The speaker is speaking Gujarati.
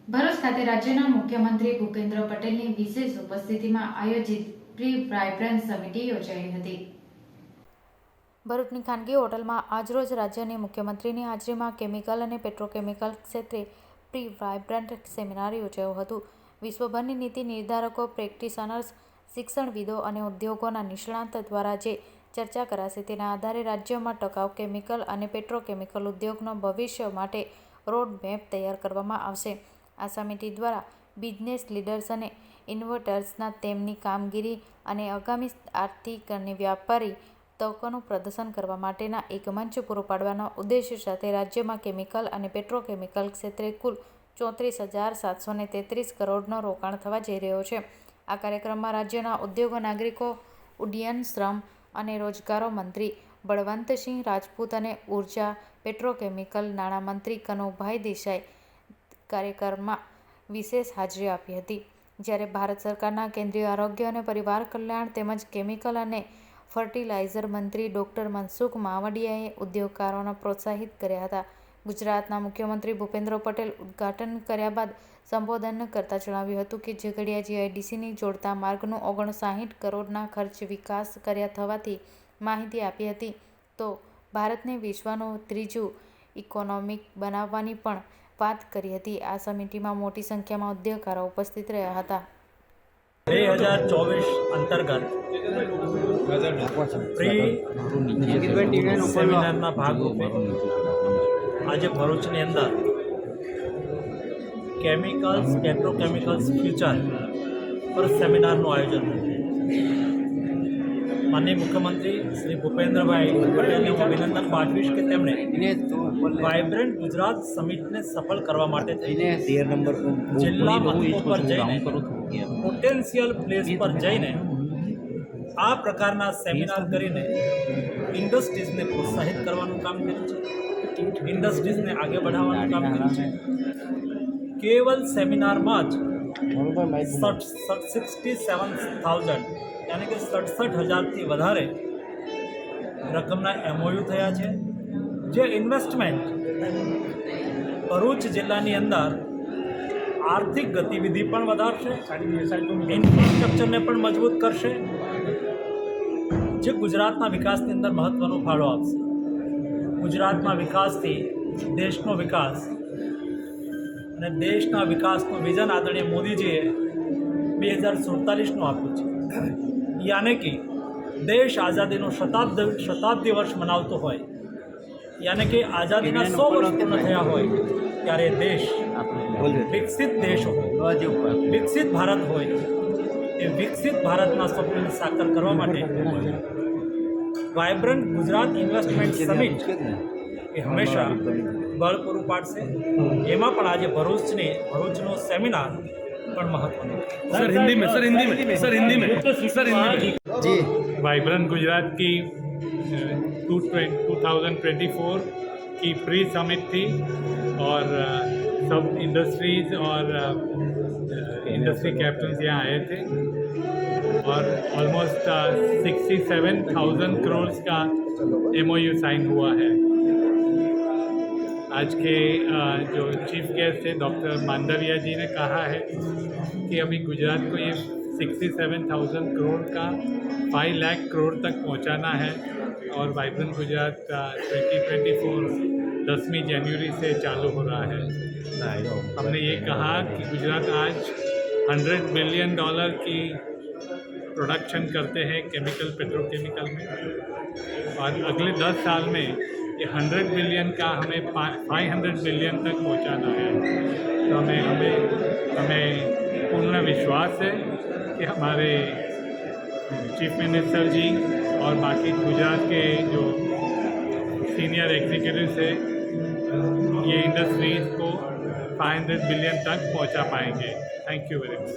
ભરૂચ ખાતે રાજ્યના મુખ્યમંત્રી ભૂપેન્દ્ર પટેલની વિશેષ ઉપસ્થિતિમાં આયોજિત પ્રી વાઇબ્રન્ટ સમિટ યોજાઈ હતી. ભરૂચની ખાનગી હોટલમાં આજરોજ રાજ્યની મુખ્યમંત્રીની હાજરીમાં કેમિકલ અને પેટ્રોકેમિકલ ક્ષેત્રે પ્રી વાઇબ્રન્ટ સેમિનાર યોજાયું હતું. વિશ્વભરની નીતિ નિર્ધારકો, પ્રેક્ટિશનર્સ, શિક્ષણવિદો અને ઉદ્યોગોના નિષ્ણાત દ્વારા જે ચર્ચા કરાશે તેના આધારે રાજ્યમાં ટકાઉ કેમિકલ અને પેટ્રોકેમિકલ ઉદ્યોગનો ભવિષ્ય માટે રોડ મેપ તૈયાર કરવામાં આવશે. આ સમિતિ દ્વારા બિઝનેસ લીડર્સ અને ઇન્વેસ્ટર્સના તેમની કામગીરી અને આગામી આર્થિક અને વ્યાપારી તકોનું પ્રદર્શન કરવા માટેના એક મંચ પૂરો પાડવાના ઉદ્દેશ્ય સાથે રાજ્યમાં કેમિકલ અને પેટ્રોકેમિકલ ક્ષેત્રે કુલ 34,733 કરોડનો રોકાણ થવા જઈ રહ્યો છે. આ કાર્યક્રમમાં રાજ્યના ઉદ્યોગો, નાગરિકો, ઉડ્ડયન, શ્રમ અને રોજગારો મંત્રી બળવંતસિંહ રાજપૂત અને ઉર્જા, પેટ્રોકેમિકલ નાણામંત્રી કનુભાઈ દેસાઈ કાર્યક્રમમાં વિશેષ હાજરી આપી હતી. જ્યારે ભારત સરકારના કેન્દ્રીય આરોગ્ય અને પરિવાર કલ્યાણ તેમજ કેમિકલ અને ફર્ટિલાઇઝર મંત્રી ડોક્ટર મનસુખ માંડવિયાએ ઉદ્યોગકારોને પ્રોત્સાહિત કર્યા હતા. ગુજરાતના મુખ્યમંત્રી ભૂપેન્દ્ર પટેલ ઉદ્ઘાટન કર્યા બાદ સંબોધન કરતા જણાવ્યું હતું કે ઝઘડિયા GIDCની જોડતા માર્ગનું 59 કરોડના ખર્ચ વિકાસ કર્યા થવાથી માહિતી આપી હતી. તો ભારતને વિશ્વનું ત્રીજું ઇકોનોમિક બનાવવાની પણ વાત કરી હતી. આ સમિતિમાં મોટી સંખ્યામાં ઉદ્યોગકારો ઉપસ્થિત રહ્યા હતા. 2024 અંતર્ગત પ્રી સેમિનારના ભાગરૂપે આજે ભરૂચની અંદર કેમિકલ્સ, પેટ્રોકેમિકલ્સ ફ્યુચર પર સેમિનારનું આયોજન થયું. માનનીય મુખ્યમંત્રી શ્રી ભૂપેન્દ્રભાઈ પટેલને હું અભિનંદન પાઠવીશ કે તેમણે વાઇબ્રન્ટ ગુજરાત સમિટને સફળ કરવા માટે જિલ્લા મથકો પર જઈને, પોટેન્શિયલ પ્લેસ પર જઈને આ પ્રકારના સેમિનાર કરીને ઇન્ડસ્ટ્રીઝને પ્રોત્સાહિત કરવાનું કામ કર્યું છે, ઇન્ડસ્ટ્રીઝને આગળ વધારવાનું કામ કર્યું છે. કેવલ સેમિનારમાં જ 67,000 યાની કે 67,000થી વધારે રકમના MOU થયા છે, જે ઇન્વેસ્ટમેન્ટ ભરૂચ જિલ્લાની અંદર આર્થિક ગતિવિધિ પણ વધારશે, ઇન્ફ્રાસ્ટ્રક્ચરને પણ મજબૂત કરશે, જે ગુજરાતના વિકાસની અંદર મહત્ત્વનો ફાળો આપશે. ગુજરાતના વિકાસથી દેશનો વિકાસ અને દેશના વિકાસનું વિઝન આદરણીય મોદીજીએ 2047નું આપ્યું છે. યાને કે દેશ આઝાદીનો શતાબ્દી વર્ષ મનાવતો હોય, યાને કે આઝાદીના 100 વર્ષ પૂર્ણ થયા હોય ત્યારે દેશ વિકસિત દેશ હોય, વિકસિત ભારત હોય. એ વિકસિત ભારતના સ્વપ્નને સાકાર કરવા માટે વાઇબ્રન્ટ ગુજરાત ઇન્વેસ્ટમેન્ટ સમિટ એ હંમેશા બળ પૂરું પાડશે. એમાં પણ આજે ભરૂચનો સેમિનાર પણ મહત્વનો. जी वाइब्रेंट गुजरात की 2024 की प्री समिट थी और सब इंडस्ट्रीज और इंडस्ट्री कैप्टन्स यहाँ आए थे और ऑलमोस्ट 67,000 करोड़ का MOU साइन हुआ है. आज के जो चीफ गेस्ट थे डॉक्टर मांडविया जी ने कहा है कि अभी गुजरात को ये 67,000 करोड़ का 5 लाख करोड़ तक पहुंचाना है और वाइब्रेंट गुजरात 2024 10वीं जनवरी से चालू हो रहा है. हमने ये कहा कि गुजरात आज $100 बिलियन की प्रोडक्शन करते हैं केमिकल पेट्रोकेमिकल में और अगले 10 साल में ये 100 बिलियन का हमें 500 बिलियन तक पहुंचाना है. तो हमें पूर्ण विश्वास है कि हमारे चीफ मिनिस्टर जी और बाकी गुजरात के जो सीनियर एग्जीक्यूटिव्स है ये इंडस्ट्रीज़ को 500 बिलियन तक पहुंचा पाएंगे. Thank you very much.